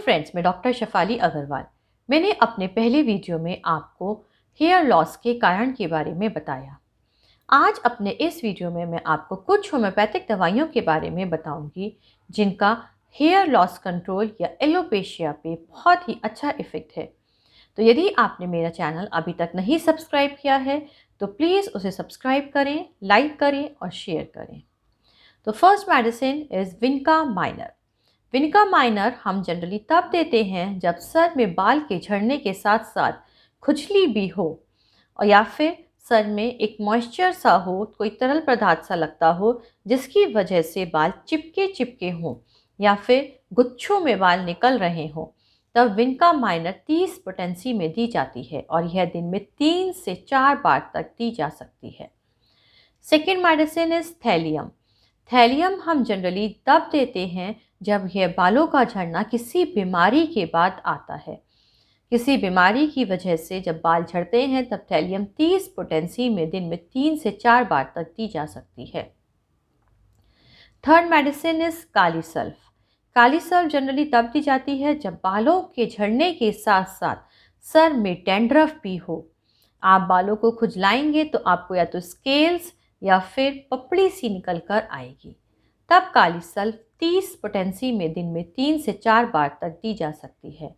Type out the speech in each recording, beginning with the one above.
Friends, मैं doctor Shafali Agarwal. मैंने अपने पहले वीडियो में आपको हेयर लॉस के कारण के बारे में बताया। आज अपने इस वीडियो में मैं आपको कुछ होम्योपैथिक दवाइयों के बारे में बताऊंगी जिनका हेयर लॉस कंट्रोल या एलोपेशिया पे बहुत ही अच्छा इफ़ेक्ट है। तो यदि आपने मेरा चैनल अभी तक नहीं सब्सक्राइब किया है तो प्लीज़ उसे सब्सक्राइब करें, लाइक करें और शेयर करें। तो first medicine is विनका minor. विनका minor हम जनरली तब देते हैं जब सर में बाल के झड़ने के साथ साथ खुजली भी हो और या फिर सर में एक मॉइस्चर सा हो, कोई तरल पदार्थ सा लगता हो जिसकी वजह से बाल चिपके चिपके हों या फिर गुच्छों में बाल निकल रहे हों। तब विनका माइनर 30 पोटेंसी में दी जाती है और यह दिन में 3 से 4 बार तक दी जा सकती है। Second medicine is thallium. Thallium हम जनरली तब देते हैं जब यह बालों का झड़ना किसी बीमारी के बाद आता है। किसी बीमारी की वजह से जब बाल झड़ते हैं तब थैलियम 30 पोटेंसी में दिन में 3 से 4 बार तक दी जा सकती है। Third medicine is kali sulph. Kali sulph generally तब दी जाती है जब बालों के झड़ने के साथ साथ सर में डैंड्रफ भी हो। आप बालों को खुजलाएंगे तो आपको या तो स्केल्स या फिर पपड़ी सी निकल कर आएगी। तब काली सल्फ 30 पोटेंसी में दिन में 3 से 4 बार तक दी जा सकती है।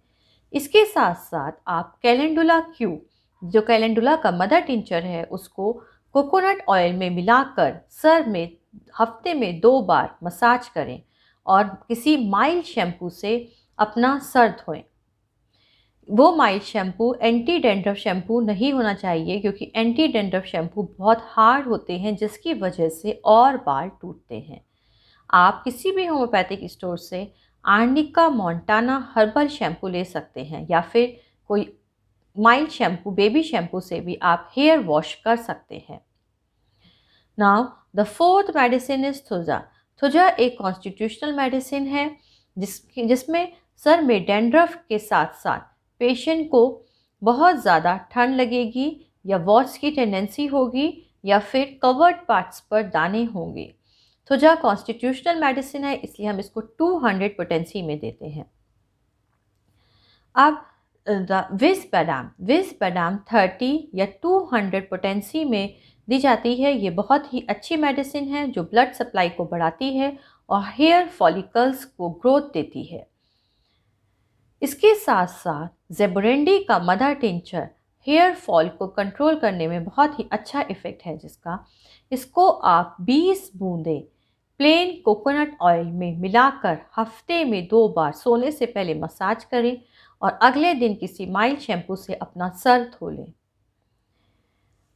इसके साथ साथ आप कैलेंडुला क्यू, जो कैलेंडुला का मदर टिंचर है, उसको कोकोनट ऑयल में मिलाकर सर में हफ्ते में 2 बार मसाज करें और किसी माइल्ड शैम्पू से अपना सर धोएं। वो mild shampoo anti dandruff shampoo नहीं होना चाहिए क्योंकि एंटी डैंड्रफ शैम्पू बहुत हार्ड होते हैं जिसकी वजह से और बाल टूटते हैं। आप किसी भी होम्योपैथिक स्टोर से आर्निका मोंटाना हर्बल शैम्पू ले सकते हैं या फिर कोई माइल्ड शैम्पू, बेबी शैम्पू से भी आप हेयर वॉश कर सकते हैं। Now the fourth medicine is thuja. Thuja एक कॉन्स्टिट्यूशनल मेडिसिन है जिसमें सर में डैंड्रफ के साथ साथ पेशेंट को बहुत ज़्यादा ठंड लगेगी या वॉट्स की टेंडेंसी होगी या फिर कवर्ड पार्ट्स पर दाने होंगे। थुजा कॉन्स्टिट्यूशनल मेडिसिन है, इसलिए हम इसको 200 पोटेंसी में देते हैं। अब विज बादाम 30 या 200 पोटेंसी में दी जाती है। ये बहुत ही अच्छी मेडिसिन है जो ब्लड सप्लाई को बढ़ाती है और हेयर फॉलिकल्स को ग्रोथ देती है। इसके साथ साथ ज़ेबोरेंडी का मदर टिंचर हेयर फॉल को कंट्रोल करने में बहुत ही अच्छा इफ़ेक्ट है इसको आप 20 बूंदें प्लेन कोकोनट ऑयल में मिलाकर हफ्ते में 2 बार सोने से पहले मसाज करें और अगले दिन किसी माइल्ड शैम्पू से अपना सर धो लें।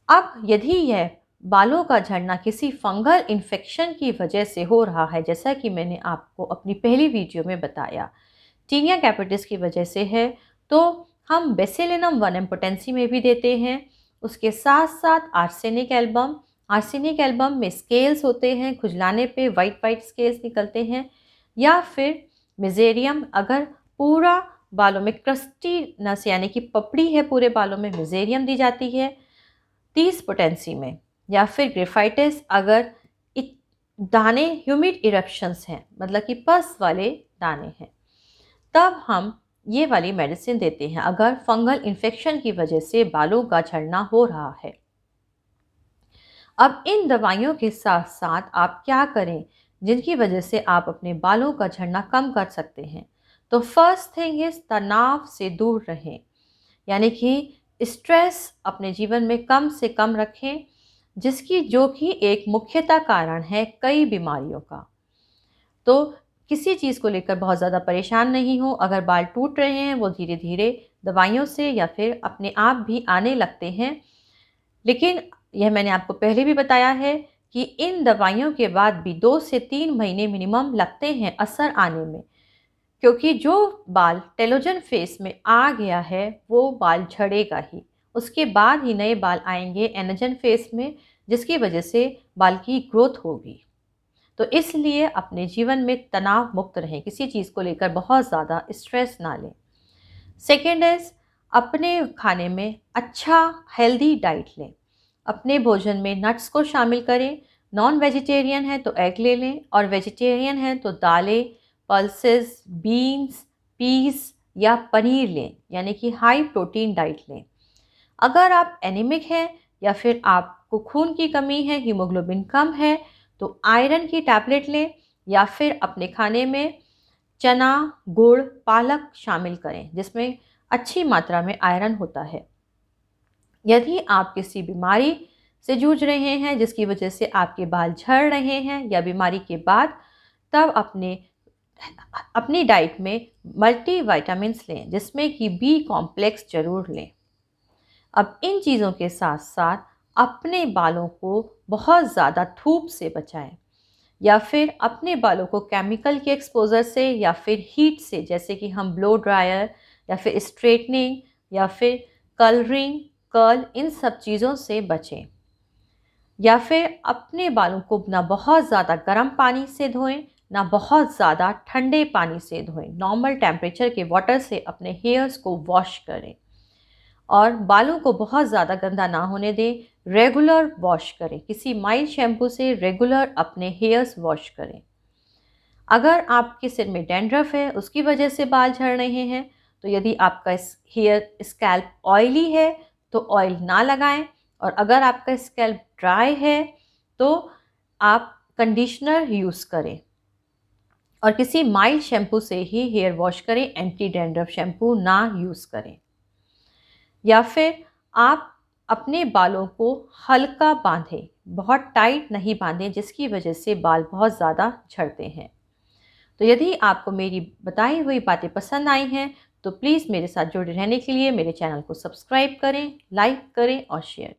अब यदि यह बालों का झड़ना किसी फंगल इन्फेक्शन की वजह से हो रहा है, जैसा कि मैंने आपको अपनी पहली वीडियो में बताया, टीनिया कैपिटिस की वजह से है, तो हम बेसिलिनम 1 पोटेंसी में भी देते हैं। उसके साथ साथ आर्सेनिक एल्बम में स्केल्स होते हैं, खुजलाने पे वाइट स्केल्स निकलते हैं, या फिर मिजेरियम, अगर पूरा बालों में क्रस्टीनेस यानी कि पपड़ी है पूरे बालों में, मिजेरियम दी जाती है 30 पोटेंसी में, या फिर ग्रेफाइटिस अगर दाने ह्यूमिड इरप्शंस हैं, मतलब कि पस वाले दाने हैं, तब हम ये वाली मेडिसिन देते हैं अगर फंगल इन्फेक्शन की वजह से बालों का झड़ना हो रहा है। अब इन दवाइयों के साथ साथ आप क्या करें जिनकी वजह से आप अपने बालों का झड़ना कम कर सकते हैं। तो फर्स्ट थिंग इज तनाव से दूर रहें, यानी कि स्ट्रेस अपने जीवन में कम से कम रखें, जो कि एक मुख्यतः कारण है कई बीमारियों का। तो किसी चीज़ को लेकर बहुत ज़्यादा परेशान नहीं हो। अगर बाल टूट रहे हैं वो धीरे धीरे दवाइयों से या फिर अपने आप भी आने लगते हैं, लेकिन यह मैंने आपको पहले भी बताया है कि इन दवाइयों के बाद भी 2 से 3 महीने मिनिमम लगते हैं असर आने में, क्योंकि जो बाल टेलोजन फेस में आ गया है वो बाल झड़ेगा ही, उसके बाद ही नए बाल आएंगे एनोजन फेस में, जिसकी वजह से बाल की ग्रोथ होगी। तो इसलिए अपने जीवन में तनाव मुक्त रहें, किसी चीज़ को लेकर बहुत ज़्यादा स्ट्रेस ना लें। सेकेंड इज़ अपने खाने में अच्छा हेल्दी डाइट लें। अपने भोजन में नट्स को शामिल करें। नॉन वेजिटेरियन है तो एग ले लें और वेजिटेरियन है तो दालें, पल्सेस, बीन्स, पीस या पनीर लें, यानी कि हाई प्रोटीन डाइट लें। अगर आप एनीमिक हैं या फिर आपको खून की कमी है, हीमोग्लोबिन कम है, तो आयरन की टैबलेट लें या फिर अपने खाने में चना, गुड़, पालक शामिल करें जिसमें अच्छी मात्रा में आयरन होता है। यदि आप किसी बीमारी से जूझ रहे हैं जिसकी वजह से आपके बाल झड़ रहे हैं या बीमारी के बाद, तब अपनी डाइट में मल्टी विटामिन्स लें जिसमें कि बी कॉम्प्लेक्स जरूर लें। अब इन चीज़ों के साथ साथ अपने बालों को बहुत ज़्यादा धूप से बचाएं या फिर अपने बालों को केमिकल के एक्सपोजर से या फिर हीट से, जैसे कि हम ब्लो ड्रायर या फिर स्ट्रेटनिंग या फिर कलरिंग, कर्ल, इन सब चीज़ों से बचें। या फिर अपने बालों को ना बहुत ज़्यादा गर्म पानी से धोएं, ना बहुत ज़्यादा ठंडे पानी से धोएं। नॉर्मल टेम्परेचर के वाटर से अपने हेयर्स को वॉश करें और बालों को बहुत ज़्यादा गंदा ना होने दें। रेगुलर वॉश करें, किसी माइल्ड शैम्पू से रेगुलर अपने हेयर्स वॉश करें। अगर आपके सिर में डैंड्रफ है, उसकी वजह से बाल झड़ रहे हैं, तो यदि आपका हेयर स्कैल्प ऑयली है तो ऑयल ना लगाएं, और अगर आपका स्कैल्प ड्राई है तो आप कंडीशनर यूज़ करें और किसी माइल्ड शैम्पू से ही हेयर वॉश करें, एंटी डैंड्रफ शैम्पू ना यूज़ करें। या फिर आप अपने बालों को हल्का बांधें, बहुत टाइट नहीं बांधें जिसकी वजह से बाल बहुत ज़्यादा झड़ते हैं। तो यदि आपको मेरी बताई हुई बातें पसंद आई हैं तो प्लीज़ मेरे साथ जुड़े रहने के लिए मेरे चैनल को सब्सक्राइब करें, लाइक करें और शेयर।